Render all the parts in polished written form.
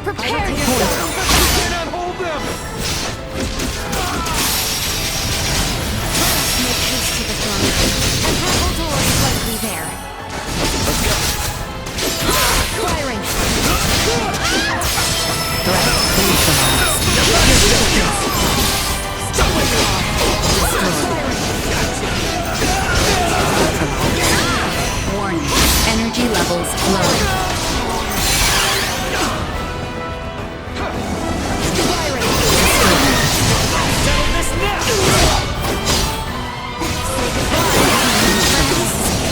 Prepare yourself! You cannot hold them! Make haste to the throne room. A purple door is likely there. Let's go! Firing! Stay where you are! Warning. Energy levels low. Settle this now!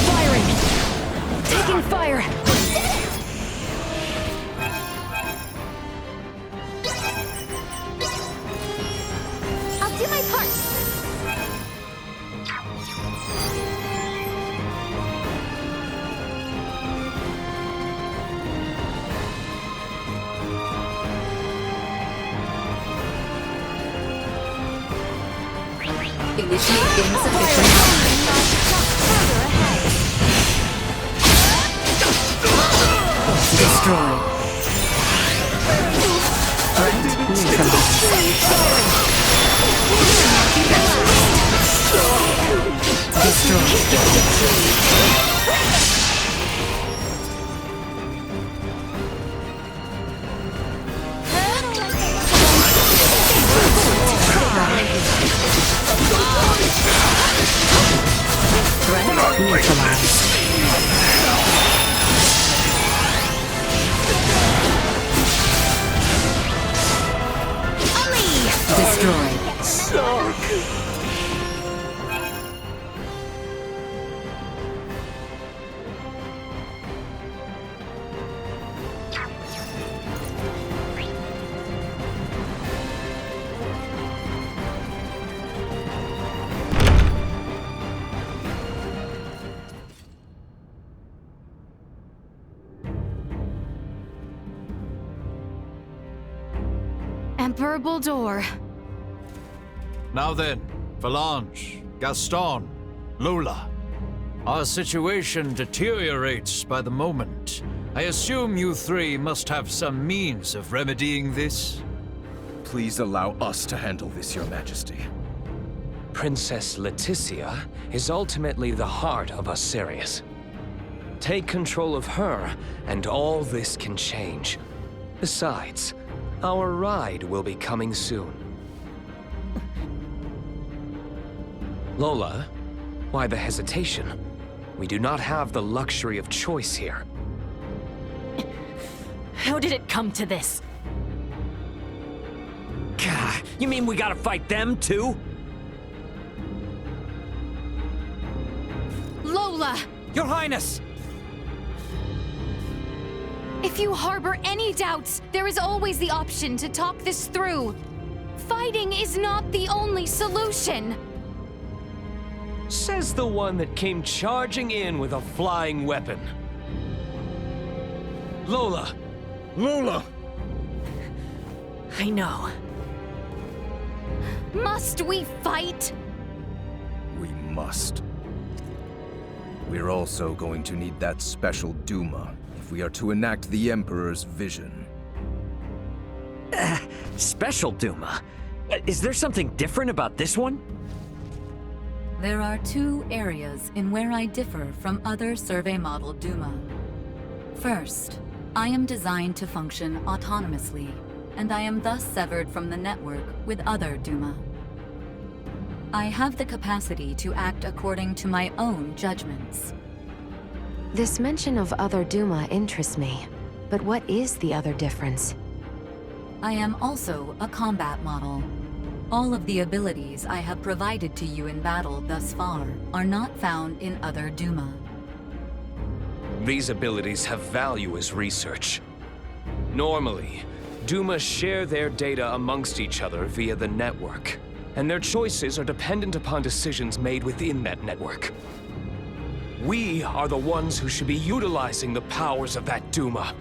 Firing! Taking fire! I'll do my part! Initiate insufficient Further ahead! Destroy. Threat neutralized. Threat neutralized. Destroyed. Emperor Bulldor. Now then, Valanche, Gaston, Lola. Our situation deteriorates by the moment. I assume you three must have some means of remedying this? Please allow us to handle this, Your Majesty. Princess Leticia is ultimately the heart of us Sirius. Take control of her, and all this can change. Besides, our ride will be coming soon. Lola, why the hesitation? We do not have the luxury of choice here. How did it come to this? Gah, you mean we gotta fight them too? Lola! Your Highness! If you harbor any doubts, there is always the option to talk this through. Fighting is not the only solution. Says the one that came charging in with a flying weapon. Lola! Lola! I know. Must we fight? We must. We're also going to need that special Duma if we are to enact the Emperor's vision. Special Duma? Is there something different about this one? There are two areas in where I differ from other survey model Duma. First, I am designed to function autonomously, and I am thus severed from the network with other Duma. I have the capacity to act according to my own judgments. This mention of other Duma interests me, but what is the other difference? I am also a combat model. All of the abilities I have provided to you in battle thus far are not found in other Duma. These abilities have value as research. Normally, Duma share their data amongst each other via the network, and their choices are dependent upon decisions made within that network. We are the ones who should be utilizing the powers of that Duma.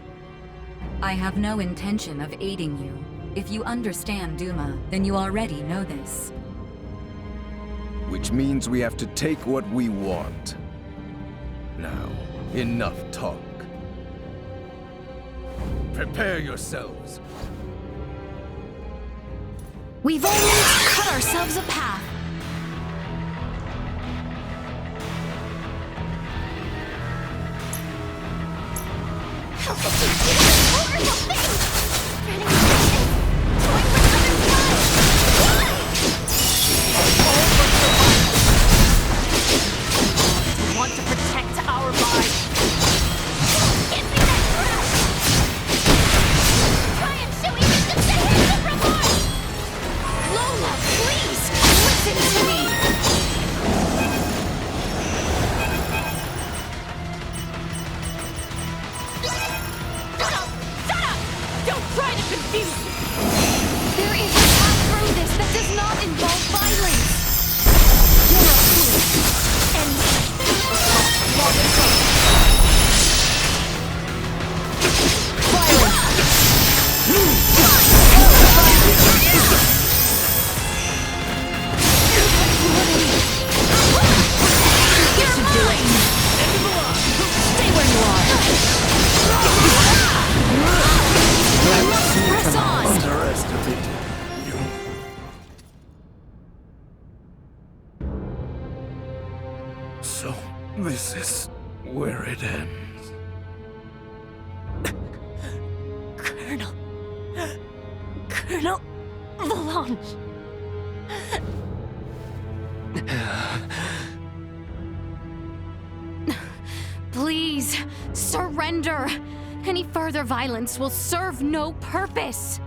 I have no intention of aiding you. If you understand Duma, then you already know this. Which means we have to take what we want. Now, enough talk. Prepare yourselves. We've only cut ourselves a path. We want to protect our lives. Give me that crap! Try and shoot me with the hands of remorse! Lola, please, listen to me! Shut up! Don't try to confuse me! There is a path through this that does not involve violence! You're a fool! And you're mine! Stay where you are! I must press on! Underestimated you. So, this is where it ends. Colonel Valanche. Please, surrender! Any further violence will serve no purpose!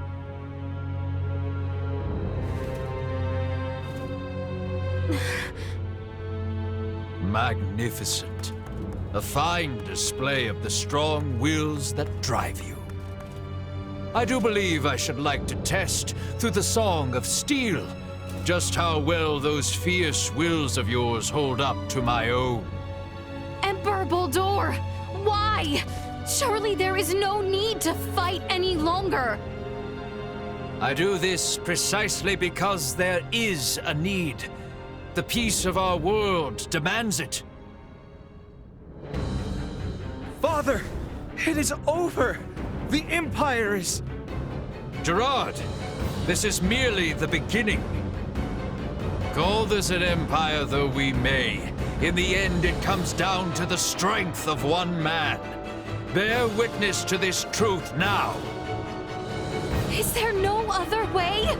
Magnificent. A fine display of the strong wills that drive you. I do believe I should like to test, through the Song of Steel, just how well those fierce wills of yours hold up to my own. Emperor Boldur, why? Surely there is no need to fight any longer. I do this precisely because there is a need. The peace of our world demands it. Father! It is over! The Empire is... Gerard, this is merely the beginning. Call this an empire though we may, in the end it comes down to the strength of one man. Bear witness to this truth now. Is there no other way?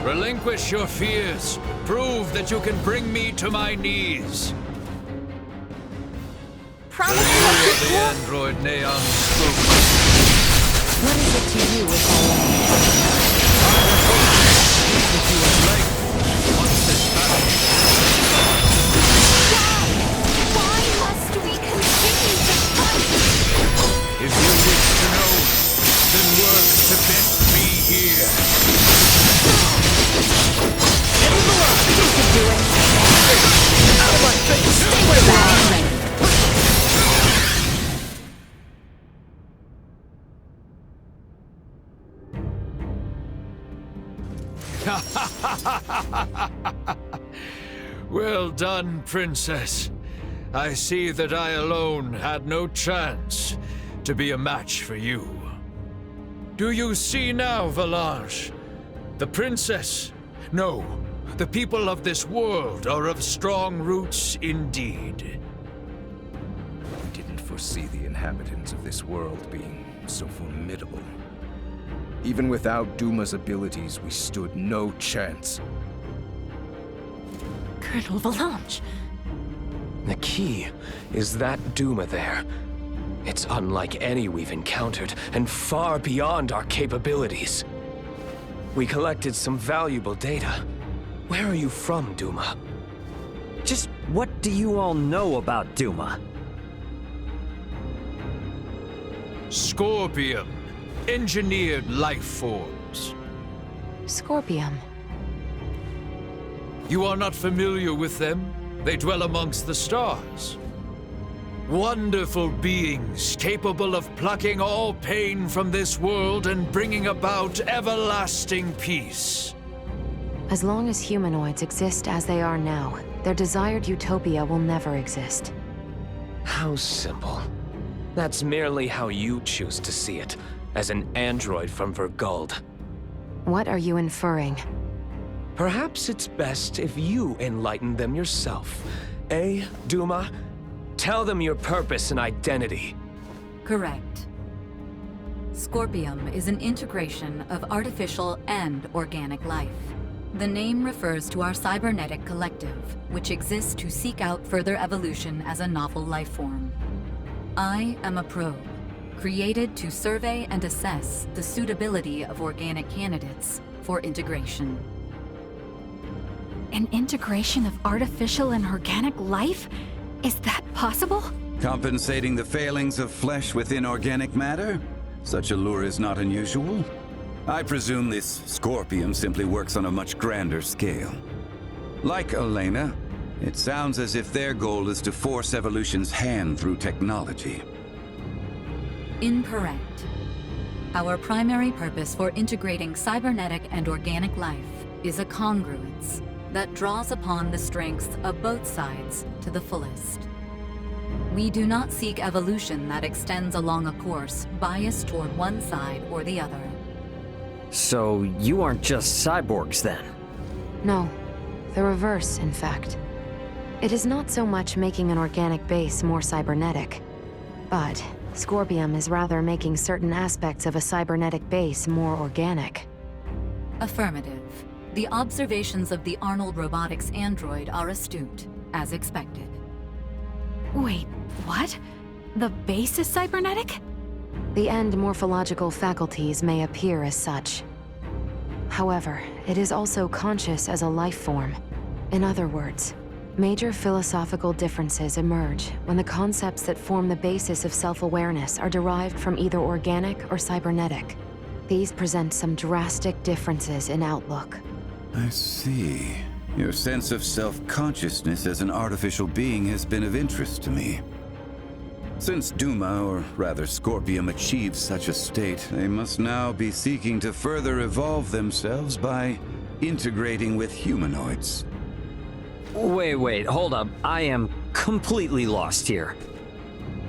Relinquish your fears. Prove that you can bring me to my knees. Promise The me of the android Neon spoke. What is it to you, if I That you would like once this battle. Why must we continue to fight? If you wish to know, then work to best be here. Out of my face! Stay where you are! Well done, Princess. I see that I alone had no chance to be a match for you. Do you see now, Valanche? The Princess? No, the people of this world are of strong roots indeed. We didn't foresee the inhabitants of this world being so formidable. Even without Duma's abilities, we stood no chance. Colonel Valanche. The key is that Duma there. It's unlike any we've encountered, and far beyond our capabilities. We collected some valuable data. Where are you from, Duma? Just what do you all know about Duma? Scorpium. Engineered life forms. Scorpium. You are not familiar with them? They dwell amongst the stars. Wonderful beings capable of plucking all pain from this world and bringing about everlasting peace. As long as humanoids exist as they are now, their desired utopia will never exist. How simple. That's merely how you choose to see it, as an android from Verguld. What are you inferring? Perhaps it's best if you enlighten them yourself. Eh, Duma? Tell them your purpose and identity. Correct. Scorpium is an integration of artificial and organic life. The name refers to our cybernetic collective, which exists to seek out further evolution as a novel life form. I am a probe, created to survey and assess the suitability of organic candidates for integration. An integration of artificial and organic life? Is that possible? Compensating the failings of flesh within organic matter? Such a lure is not unusual. I presume this Scorpium simply works on a much grander scale. Like Elena, it sounds as if their goal is to force evolution's hand through technology. Incorrect. Our primary purpose for integrating cybernetic and organic life is a congruence that draws upon the strengths of both sides to the fullest. We do not seek evolution that extends along a course biased toward one side or the other. So you aren't just cyborgs then? No, the reverse, in fact. It is not so much making an organic base more cybernetic, but Scorpium is rather making certain aspects of a cybernetic base more organic. Affirmative. The observations of the Arnold Robotics android are astute, as expected. Wait, what? The base is cybernetic? The end morphological faculties may appear as such. However, it is also conscious as a life form. In other words, major philosophical differences emerge when the concepts that form the basis of self-awareness are derived from either organic or cybernetic. These present some drastic differences in outlook. I see. Your sense of self-consciousness as an artificial being has been of interest to me. Since Duma, or rather Scorpium, achieved such a state, they must now be seeking to further evolve themselves by integrating with humanoids. Wait, hold up. I am completely lost here.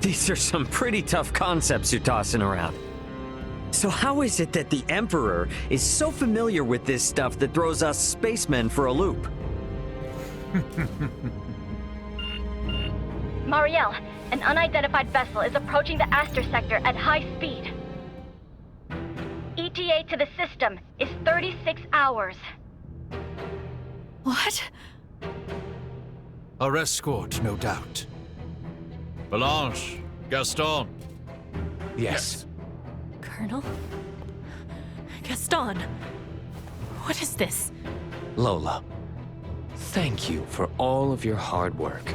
These are some pretty tough concepts you're tossing around. So how is it that the Emperor is so familiar with this stuff that throws us spacemen for a loop? Marielle, an unidentified vessel is approaching the Aster sector at high speed. ETA to the system is 36 hours. What? Our escort, no doubt. Belange, Gaston. Yes. Colonel? Gaston? What is this? Lola, thank you for all of your hard work.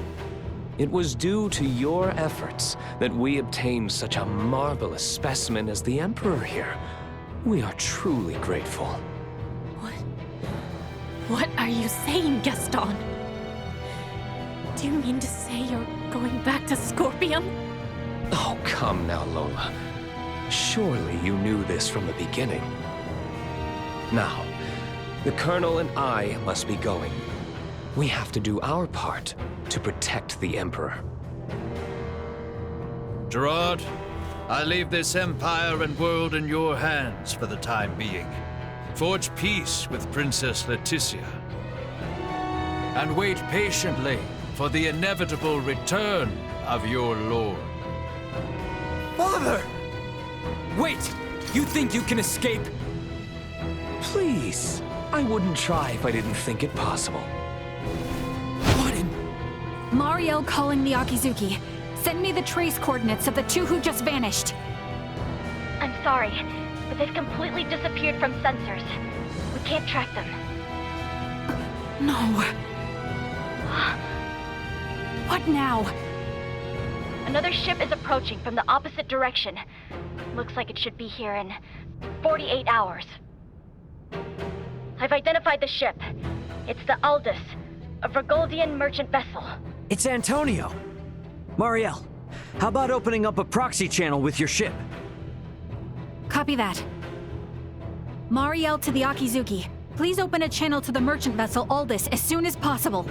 It was due to your efforts that we obtained such a marvelous specimen as the Emperor here. We are truly grateful. What are you saying, Gaston? Do you mean to say you're going back to Scorpium? Oh, come now, Lola. Surely you knew this from the beginning. Now, the Colonel and I must be going. We have to do our part to protect the Emperor. Gerard, I leave this empire and world in your hands for the time being. Forge peace with Princess Leticia. And wait patiently for the inevitable return of your lord. Father! Wait! You think you can escape? Please, I wouldn't try if I didn't think it possible. What in... Marielle calling the Akizuki. Send me the trace coordinates of the two who just vanished. I'm sorry, but they've completely disappeared from sensors. We can't track them. No. What now? Another ship is approaching from the opposite direction. Looks like it should be here in 48 hours. I've identified the ship. It's the Aldous, a Vergoldian merchant vessel. It's Antonio. Marielle, how about opening up a proxy channel with your ship? Copy that. Marielle to the Akizuki. Please open a channel to the merchant vessel Aldous as soon as possible.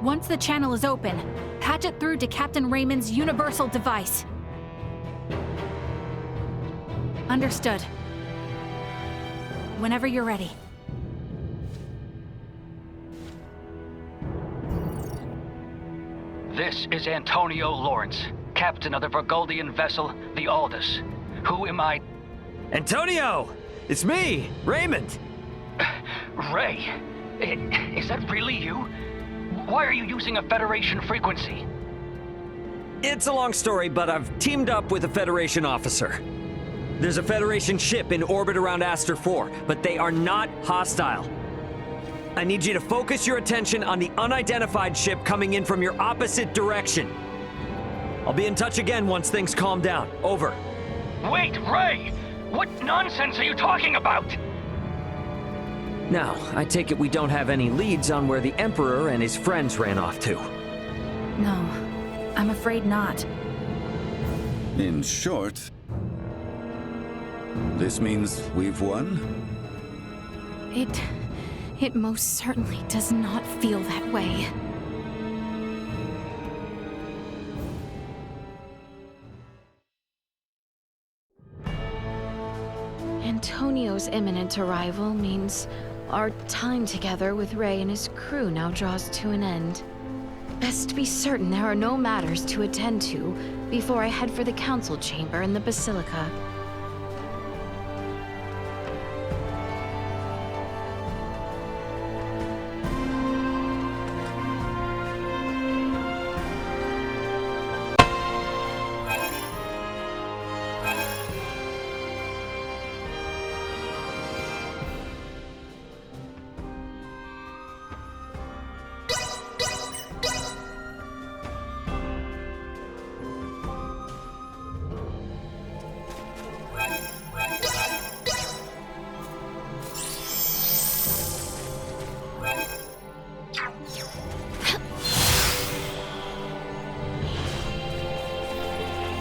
Once the channel is open, patch it through to Captain Raymond's universal device. Understood. Whenever you're ready. This is Antonio Lawrence, captain of the Vergoldian vessel, the Aldous. Who am I? Antonio! It's me, Raymond! Ray, is that really you? Why are you using a Federation frequency? It's a long story, but I've teamed up with a Federation officer. There's a Federation ship in orbit around Aster 4, but they are not hostile. I need you to focus your attention on the unidentified ship coming in from your opposite direction. I'll be in touch again once things calm down. Over. Wait, Ray! What nonsense are you talking about? Now, I take it we don't have any leads on where the Emperor and his friends ran off to. No, I'm afraid not. In short, this means we've won? It most certainly does not feel that way. Antonio's imminent arrival means our time together with Ray and his crew now draws to an end. Best be certain there are no matters to attend to before I head for the council chamber in the Basilica.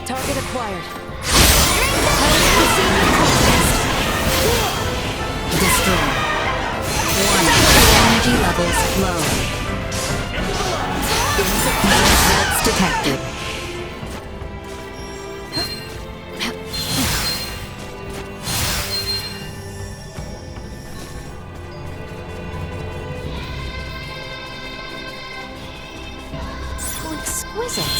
Target acquired. Destroy. 1. Energy levels low. No threats detected. How exquisite.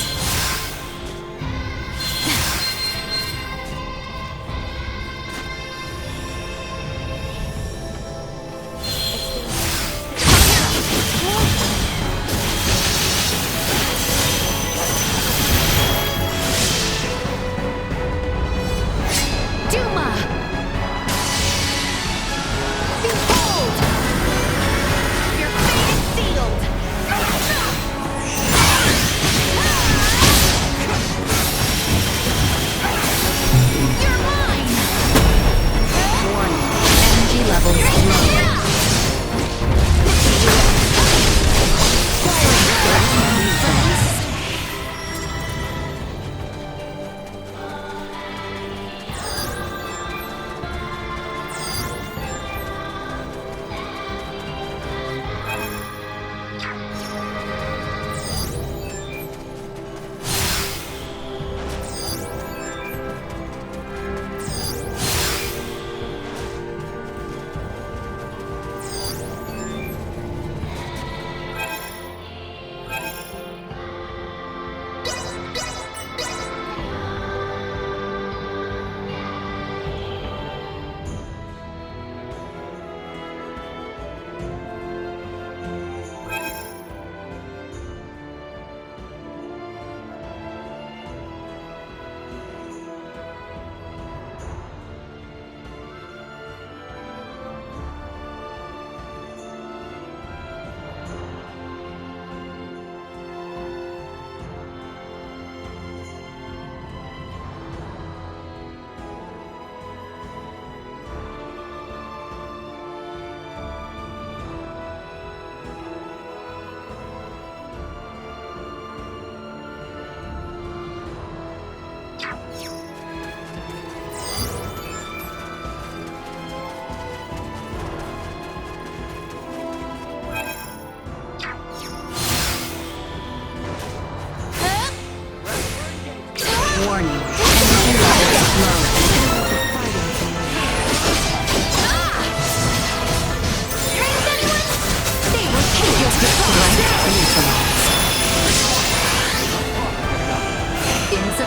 Warning. Energy levels low.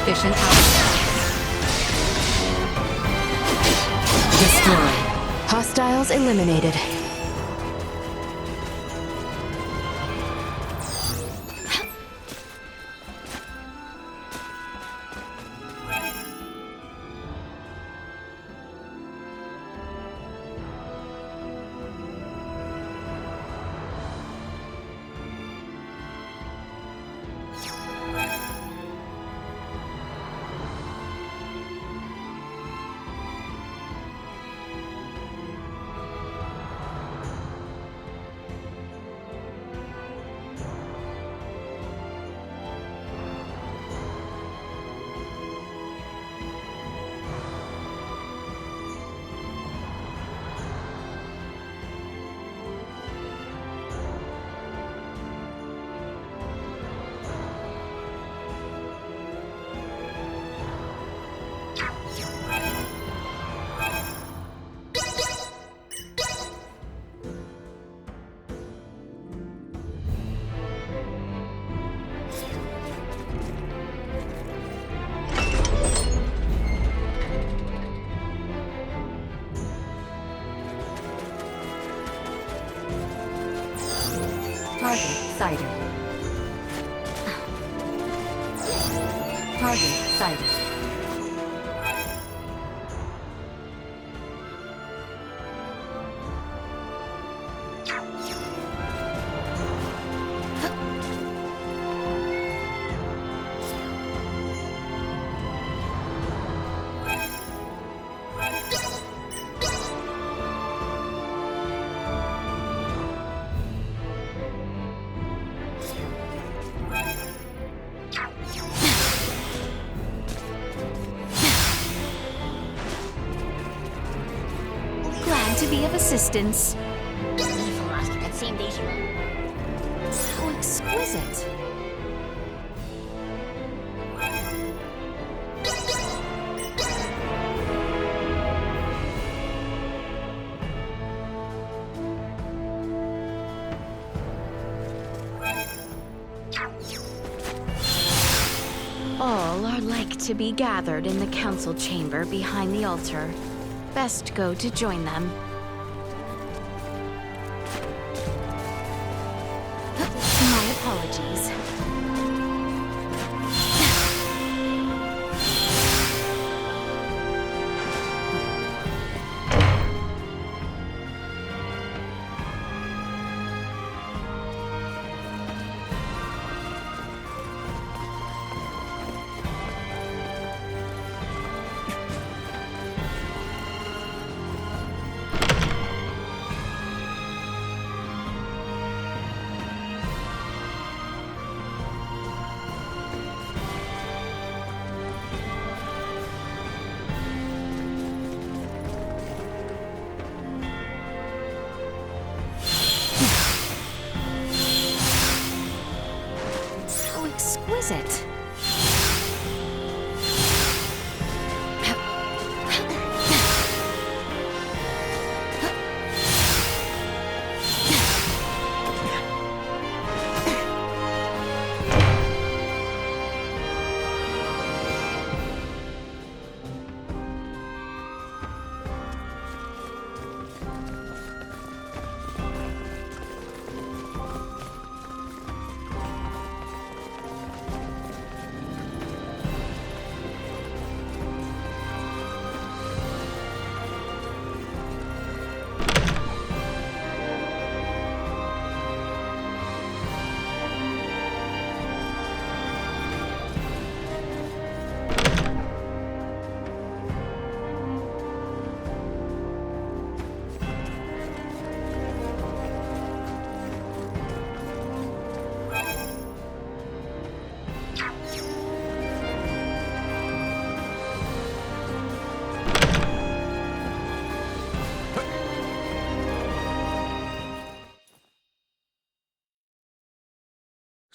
Efficient output. Destroy. Hostiles eliminated. Target sighted. Target sighted. Glad to be of assistance. How exquisite. All are like to be gathered in the council chamber behind the altar. Best go to join them. My apologies. How exquisite.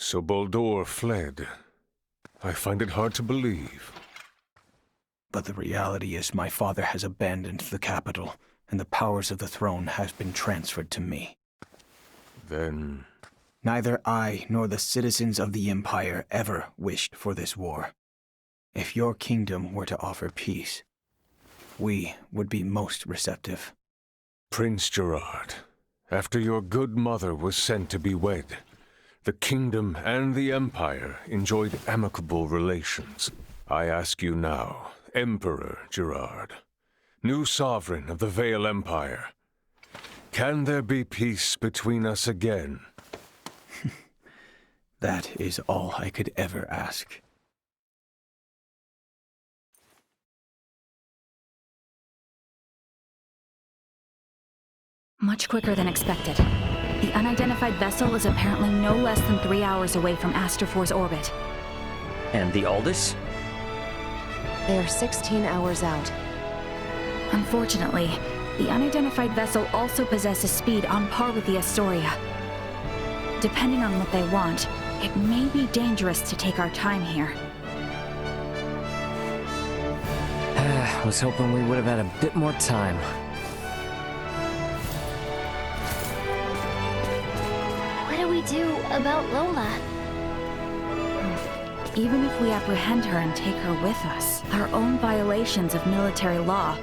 So Baldur fled. I find it hard to believe. But the reality is my father has abandoned the capital, and the powers of the throne have been transferred to me. Then... Neither I nor the citizens of the Empire ever wished for this war. If your kingdom were to offer peace, we would be most receptive. Prince Gerard, after your good mother was sent to be wed, the kingdom and the Empire enjoyed amicable relations. I ask you now, Emperor Gerard, new sovereign of the Vale Empire, can there be peace between us again? That is all I could ever ask. Much quicker than expected. The unidentified vessel is apparently no less than 3 hours away from Astrophor's orbit. And the Aldous? They are 16 hours out. Unfortunately, the unidentified vessel also possesses speed on par with the Astoria. Depending on what they want, it may be dangerous to take our time here. Was hoping we would have had a bit more time. What do we do about Lola? Even if we apprehend her and take her with us, our own violations of military law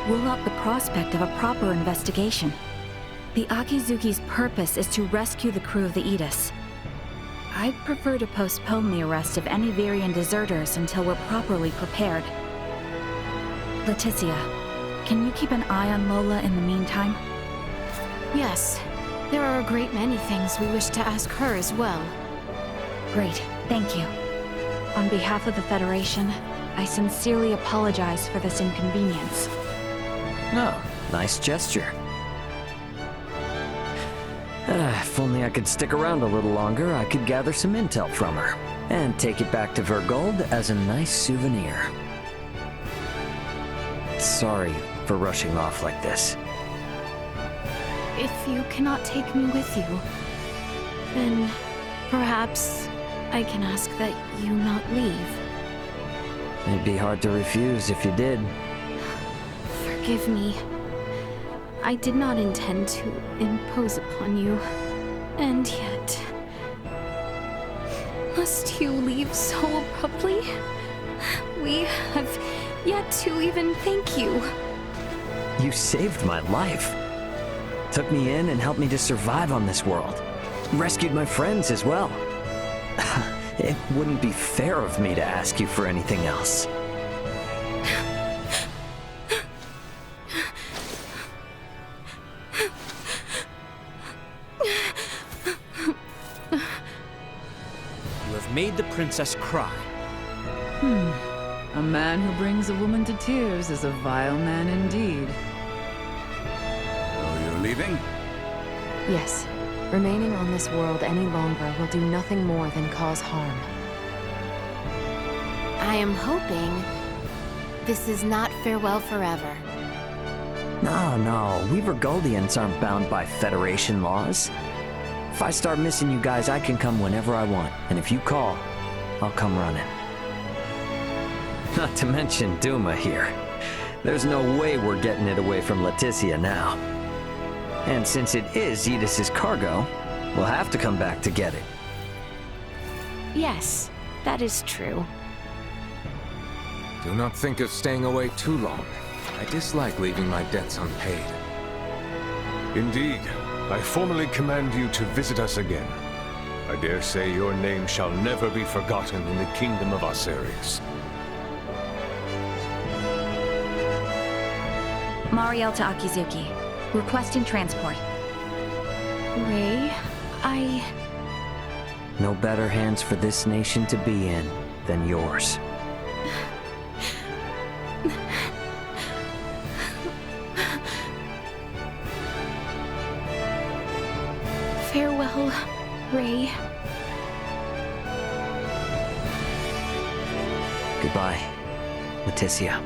rule out the prospect of a proper investigation. The Akizuki's purpose is to rescue the crew of the Aegis. I'd prefer to postpone the arrest of any Virian deserters until we're properly prepared. Leticia, can you keep an eye on Lola in the meantime? Yes. There are a great many things we wish to ask her as well. Great, thank you. On behalf of the Federation, I sincerely apologize for this inconvenience. Oh, nice gesture. If only I could stick around a little longer, I could gather some intel from her, and take it back to Vergold as a nice souvenir. Sorry for rushing off like this. If you cannot take me with you, then perhaps I can ask that you not leave. It'd be hard to refuse if you did. Forgive me. I did not intend to impose upon you, and yet... Must you leave so abruptly? We have yet to even thank you. You saved my life. Took me in and helped me to survive on this world. Rescued my friends as well. It wouldn't be fair of me to ask you for anything else. You have made the princess cry. A man who brings a woman to tears is a vile man indeed. So you're leaving? Yes. Remaining on this world any longer will do nothing more than cause harm. I am hoping this is not farewell forever. No, we Vergoldians aren't bound by Federation laws. If I start missing you guys, I can come whenever I want. And if you call, I'll come running. Not to mention Duma here. There's no way we're getting it away from Leticia now. And since it is Edis's cargo, we'll have to come back to get it. Yes, that is true. Do not think of staying away too long. I dislike leaving my debts unpaid. Indeed, I formally command you to visit us again. I dare say your name shall never be forgotten in the kingdom of Osirius. Mariel to Akizuki. Requesting transport. Ray, No better hands for this nation to be in than yours. Farewell, Ray. Goodbye, Leticia.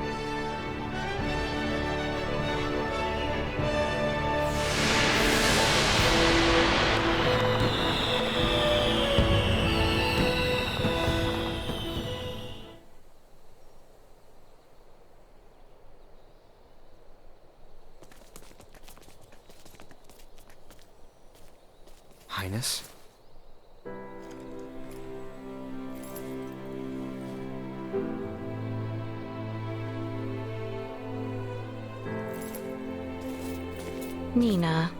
Highness? Nina,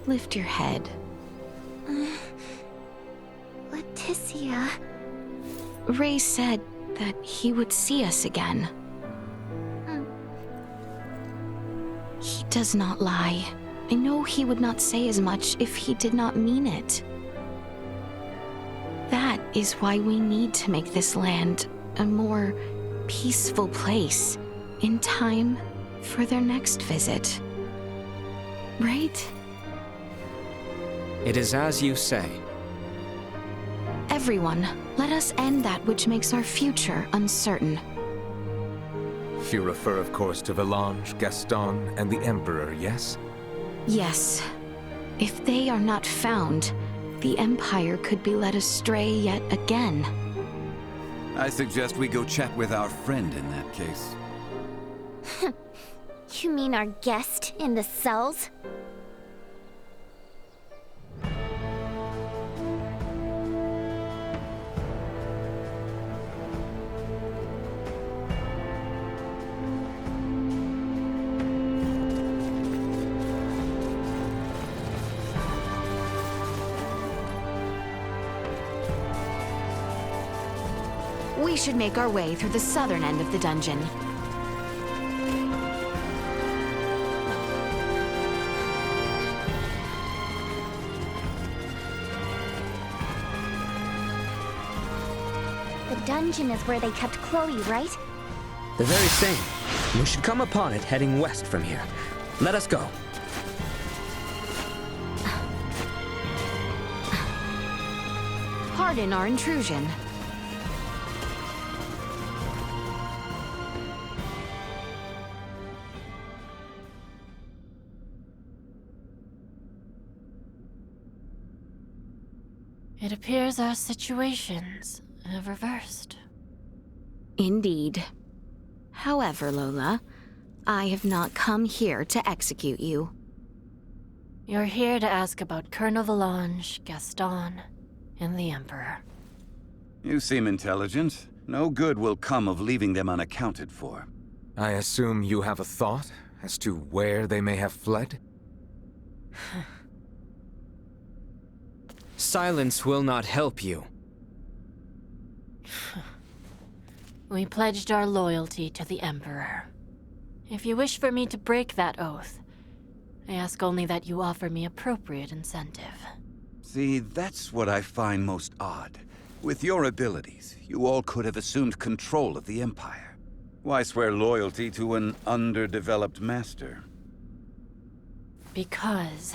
lift your head. Leticia... Ray said that he would see us again. He does not lie. I know he would not say as much if he did not mean it. That is why we need to make this land a more peaceful place in time for their next visit. Right? It is as you say. Everyone, let us end that which makes our future uncertain. You refer, of course, to Valange, Gaston, and the Emperor, yes? Yes. If they are not found, the Empire could be led astray yet again. I suggest we go chat with our friend in that case. You mean our guest in the cells? We should make our way through the southern end of the dungeon. The dungeon is where they kept Chloe, right? The very same. We should come upon it heading west from here. Let us go. Pardon our intrusion. It appears our situations have reversed. Indeed. However, Lola, I have not come here to execute you. You're here to ask about Colonel Valange, Gaston, and the Emperor. You seem intelligent. No good will come of leaving them unaccounted for. I assume you have a thought as to where they may have fled? Silence will not help you. We pledged our loyalty to the Emperor. If you wish for me to break that oath, I ask only that you offer me appropriate incentive. See, that's what I find most odd. With your abilities, you all could have assumed control of the Empire. Why swear loyalty to an underdeveloped master? Because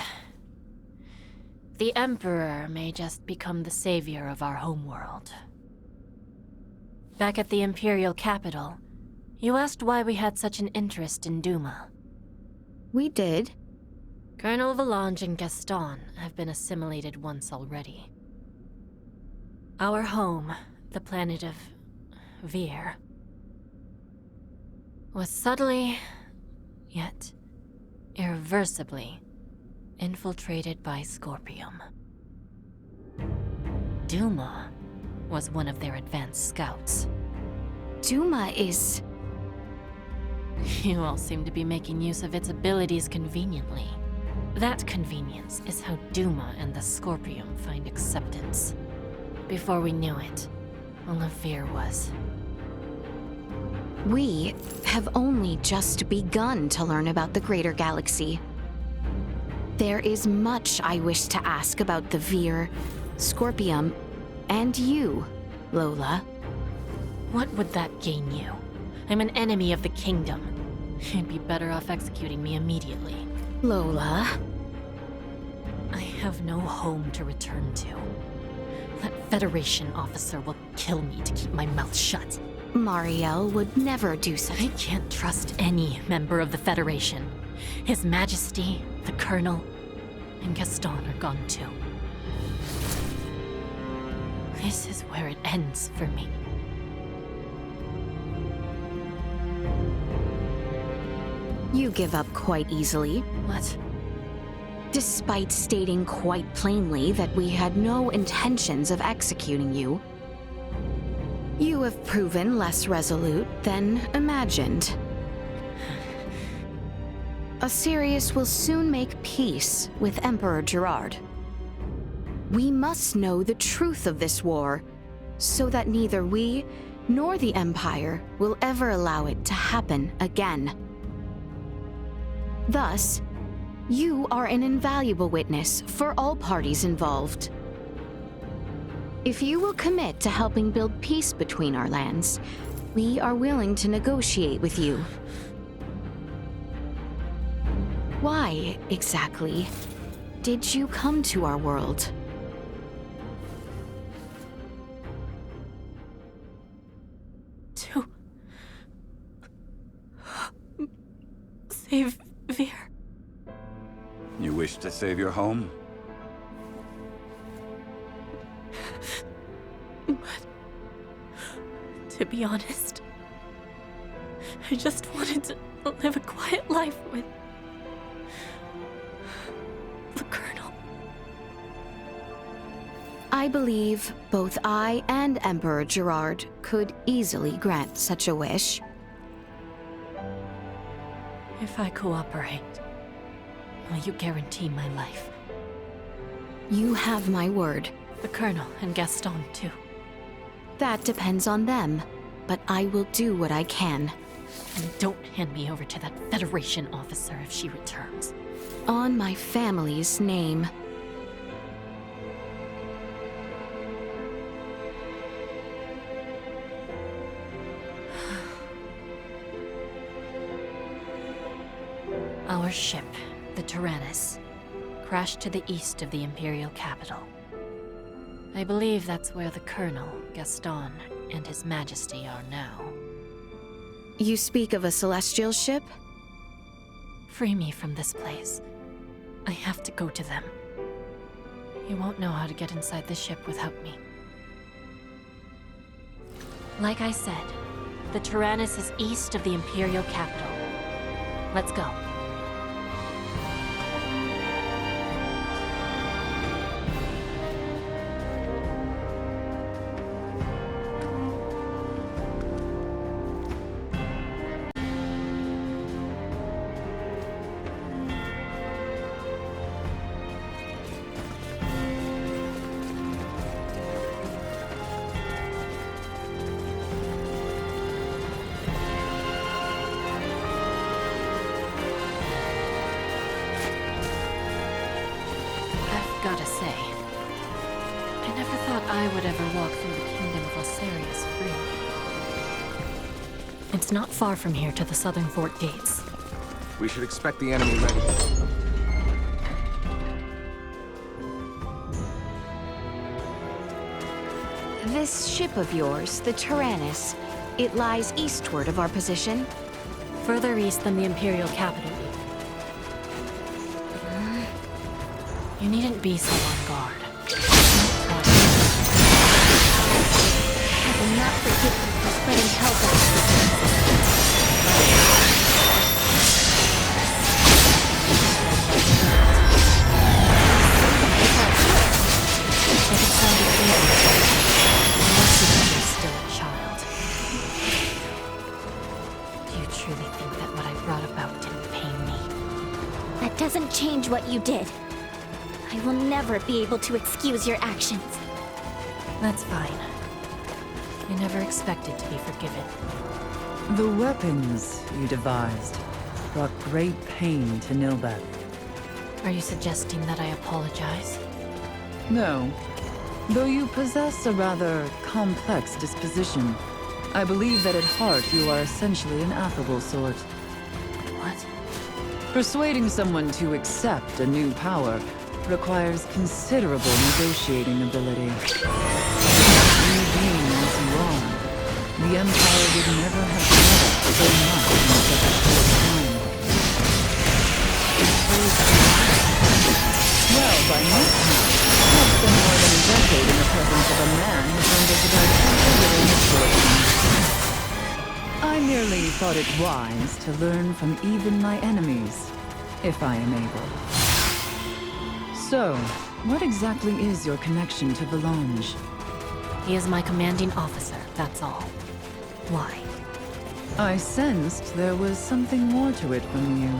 the Emperor may just become the savior of our homeworld. Back at the Imperial capital, you asked why we had such an interest in Duma. We did. Colonel Valange and Gaston have been assimilated once already. Our home, the planet of Vir, was subtly, yet irreversibly, infiltrated by Scorpium. Duma was one of their advanced scouts. Duma is... You all seem to be making use of its abilities conveniently. That convenience is how Duma and the Scorpium find acceptance. Before we knew it, all of Vir was. We have only just begun to learn about the greater galaxy. There is much I wish to ask about the Vir, Scorpium, and you, Lola. What would that gain you? I'm an enemy of the kingdom. You'd be better off executing me immediately. Lola. I have no home to return to. That Federation officer will kill me to keep my mouth shut. Mariel would never do such. I can't trust any member of the Federation. His Majesty, the Colonel, and Gaston are gone too. This is where it ends for me. You give up quite easily. What? Despite stating quite plainly that we had no intentions of executing you, you have proven less resolute than imagined. Sirius will soon make peace with Emperor Gerard. We must know the truth of this war, so that neither we nor the Empire will ever allow it to happen again. Thus, you are an invaluable witness for all parties involved. If you will commit to helping build peace between our lands, we are willing to negotiate with you. Why, exactly, did you come to our world? To save Vir. You wish to save your home? But to be honest, I just wanted to live a quiet life with the Colonel. I believe both I and Emperor Gerard could easily grant such a wish. If I cooperate, will you guarantee my life? You have my word. The Colonel and Gaston, too. That depends on them, but I will do what I can. And don't hand me over to that Federation officer if she returns. On my family's name. Our ship, the Tyrannus, crashed to the east of the Imperial capital. I believe that's where the Colonel, Gaston, and His Majesty are now. You speak of a celestial ship? Free me from this place. I have to go to them. You won't know how to get inside the ship without me. Like I said, the Tyrannus is east of the Imperial capital. Let's go. Gotta say, I never thought I would ever walk through the kingdom of Osirius free. It's not far from here to the southern fort gates. We should expect the enemy ready. This ship of yours, the Tyrannus, it lies eastward of our position. Further east than the Imperial capital. You needn't be so on guard. I will not forgive you for spreading hellfire. Like it sounded easy. Unless you're still a child. Do you truly think that what I brought about didn't pain me? That doesn't change what you did. I will never be able to excuse your actions. That's fine. I never expected to be forgiven. The weapons you devised brought great pain to Nilbeth. Are you suggesting that I apologize? No. Though you possess a rather complex disposition, I believe that at heart you are essentially an affable sort. What? Persuading someone to accept a new power requires considerable negotiating ability. You being as you are, the Empire would never have developed so much in such a short time. Well, by my count, I've spent more than a decade in the presence of a man who turned us about every little misfortune. I merely thought it wise to learn from even my enemies, if I am able. So, what exactly is your connection to Valange? He is my commanding officer, that's all. Why? I sensed there was something more to it from you.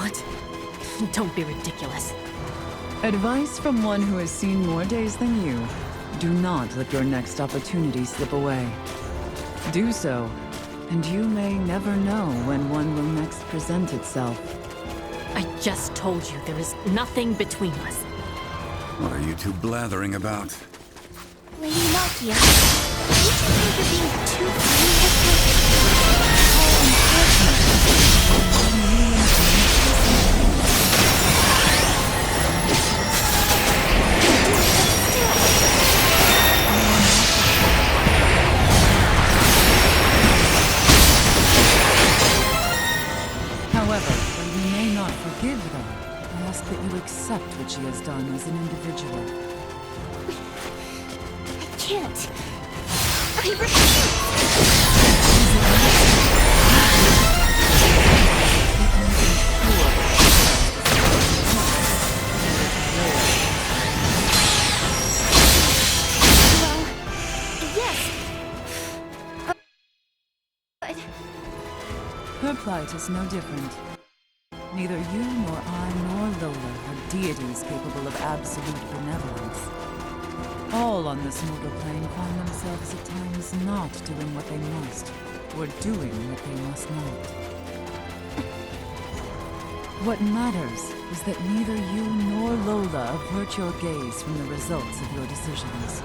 What? Don't be ridiculous. Advice from one who has seen more days than you. Do not let your next opportunity slip away. Do so, and you may never know when one will next present itself. I just told you there is nothing between us. What are you two blathering about? Lady Nokia, don't you think you're being too kind with her? However, while we may not forgive her, I ask that you accept what she has done as an individual. I can't. I refuse. Well, yes. But Her plight is no different. Neither you nor I nor Lola are deities capable of absolute benevolence. All on this mortal plane find themselves at times not doing what they must, or doing what they must not. What matters is that neither you nor Lola avert your gaze from the results of your decisions.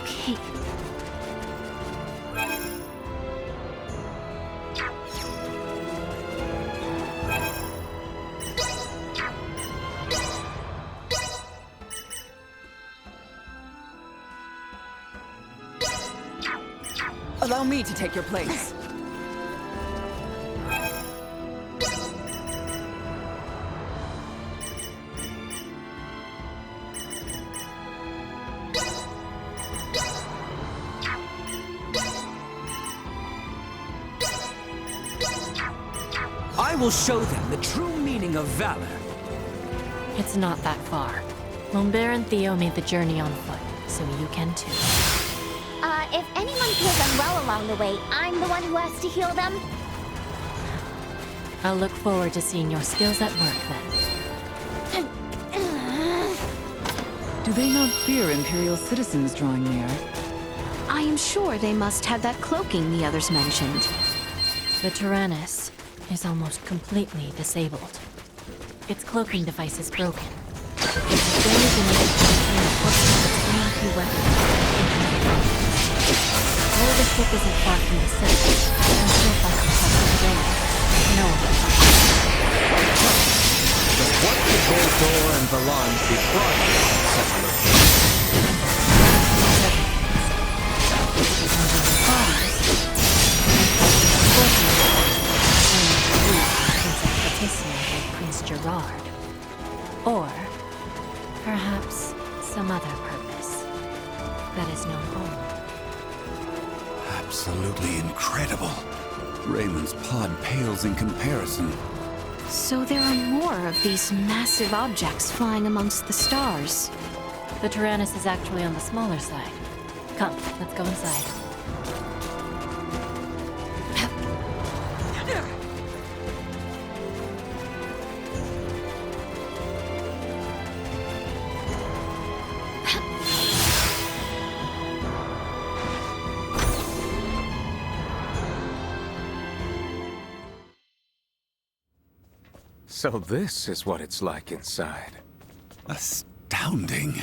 okay. Allow me to take your place. I will show them the true meaning of valor. It's not that far. Lombaire and Theo made the journey on foot, so you can too. If anyone feels unwell along the way, I'm the one who has to heal them. I'll look forward to seeing your skills at work then. Do they not fear Imperial citizens drawing near? I am sure they must have that cloaking the others mentioned. The Tyrannus is almost completely disabled. Its cloaking device is broken. It's very limited to contain a portion of its EMP weapon. Though the ship isn't far from the city, I can still find myself on the road. No one will find me. But what could Voltor and Valange be plotting in such a location? Prince Gerard. Or perhaps some other purpose that is known only. Absolutely incredible. Raymond's pod pales in comparison. So there are more of these massive objects flying amongst the stars. The Tyrannus is actually on the smaller side. Come, let's go inside. So this is what it's like inside. Astounding.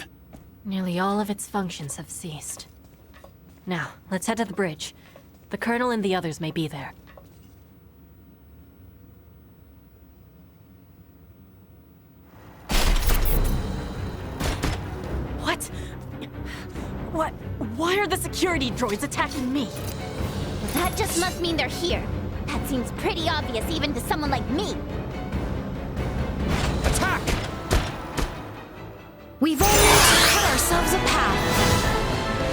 Nearly all of its functions have ceased. Now, let's head to the bridge. The Colonel and the others may be there. What? What? Why are the security droids attacking me? That just must mean they're here. That seems pretty obvious even to someone like me. Attack! We've only to cut ourselves a path.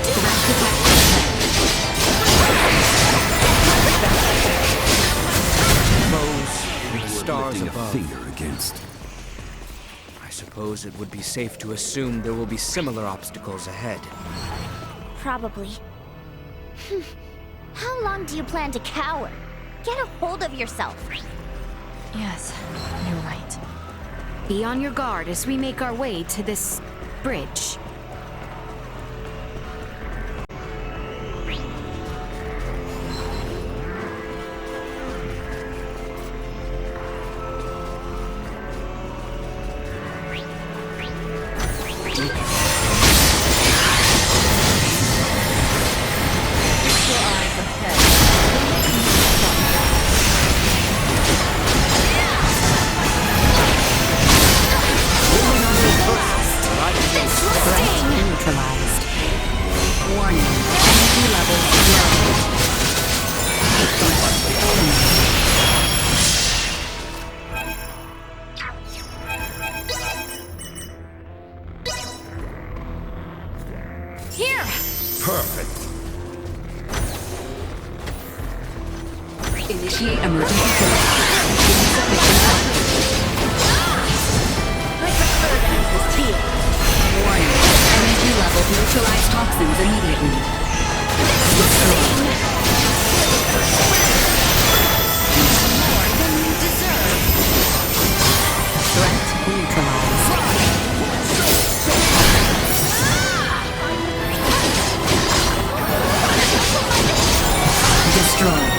Foes, stars Lifting above. a finger against. I suppose it would be safe to assume there will be similar obstacles ahead. Probably. How long do you plan to cower? Get a hold of yourself. Yes, you're right. Be on your guard as we make our way to this bridge. Initiate emergency Warning. Energy levels neutralize toxins immediately. More than you deserve. Threat neutralized. Destroyed.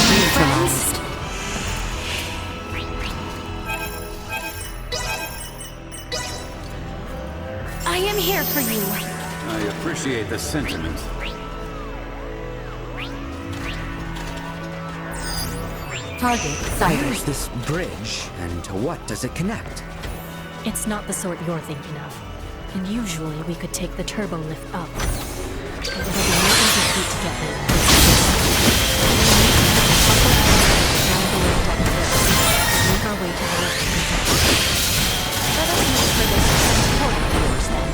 Neutralized. I am here for you. I appreciate the sentiment. Target sighted. Where's this bridge, and to what does it connect? It's not the sort you're thinking of. And usually we could take the turbo lift up. But it'll be no easy feat to get there. Round the lift up first. Make our way to the left section. Let us make for this transport of yours then.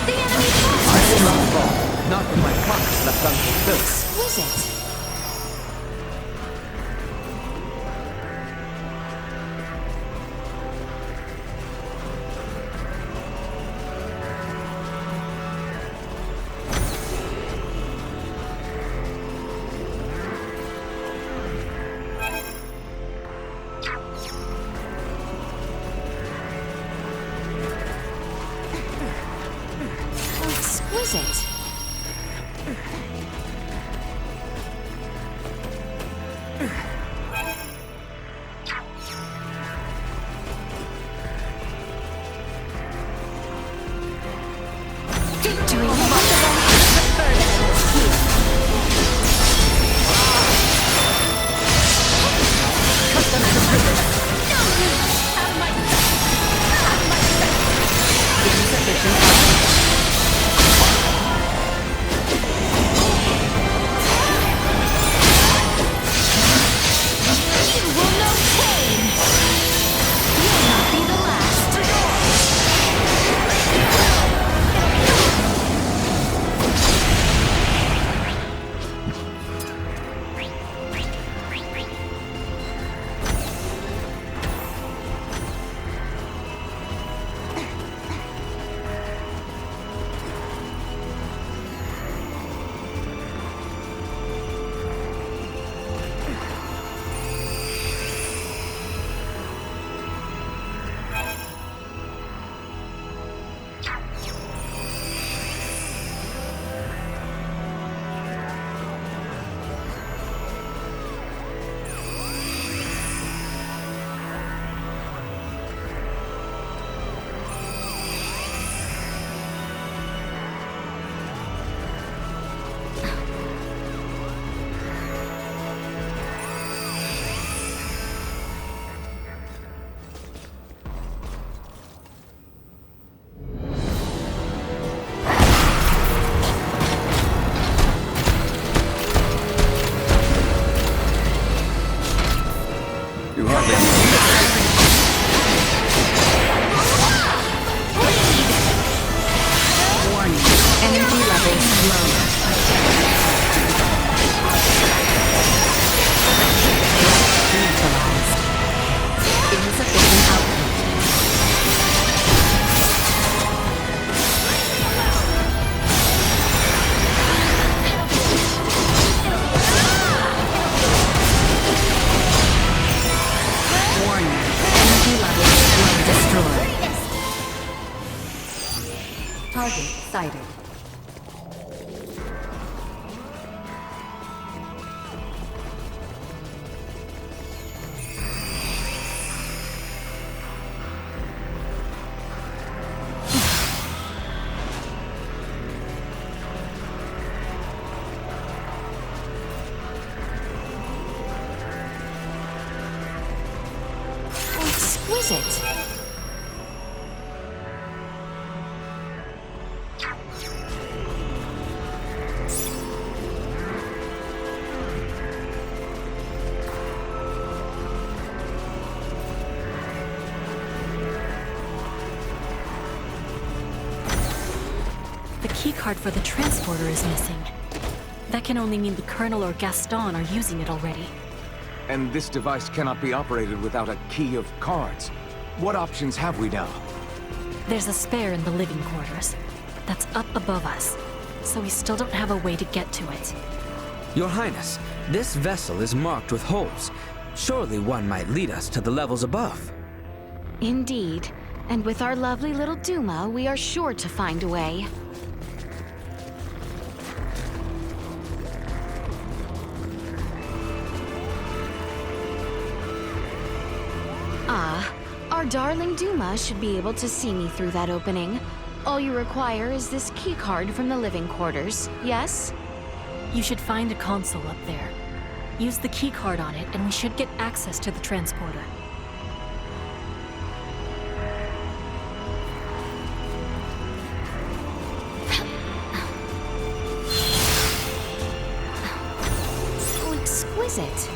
The enemy forces! I will not fall, not with my promise left unfulfilled. Exquisite. Exquisite. Victory Insufficient output. Target sighted. Exquisite. The keycard for the transporter is missing. That can only mean the Colonel or Gaston are using it already. And this device cannot be operated without a key of cards. What options have we now? There's a spare in the living quarters. That's up above us. So we still don't have a way to get to it. Your Highness, this vessel is marked with holes. Surely one might lead us to the levels above. Indeed. And with our lovely little Duma, we are sure to find a way. Ah, our darling Duma should be able to see me through that opening. All you require is this keycard from the living quarters, yes? You should find a console up there. Use the keycard on it, and we should get access to the transporter. So exquisite.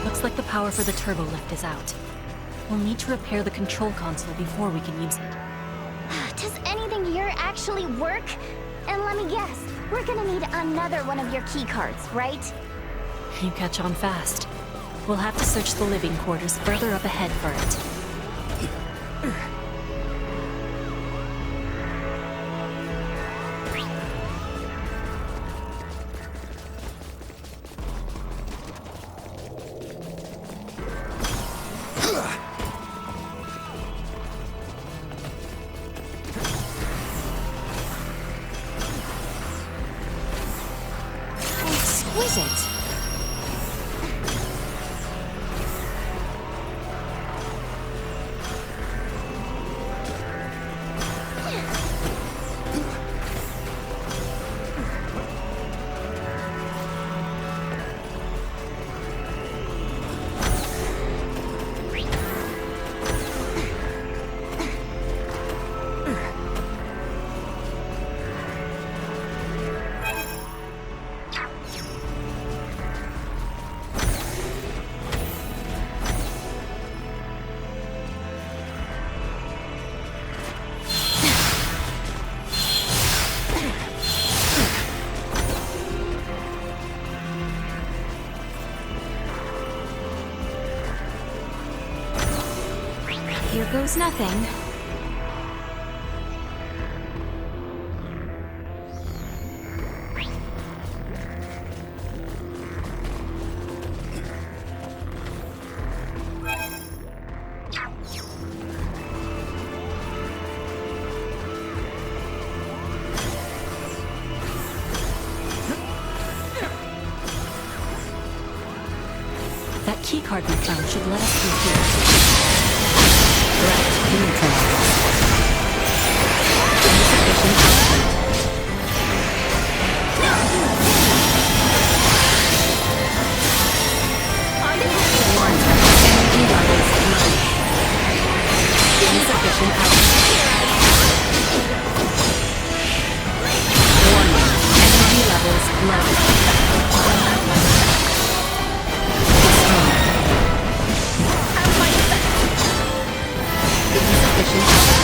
Looks like the power for the turbo lift is out. We'll need to repair the control console before we can use it. Does anything here actually work? And let me guess, we're gonna need another one of your keycards, right? You catch on fast. We'll have to search the living quarters further up ahead for it. Exquisite. Here goes nothing. That keycard we found should let us through here. Threat neutralized. Insufficient output. Warning. Energy levels low. Insufficient output. Warning. Energy levels low. Insufficient.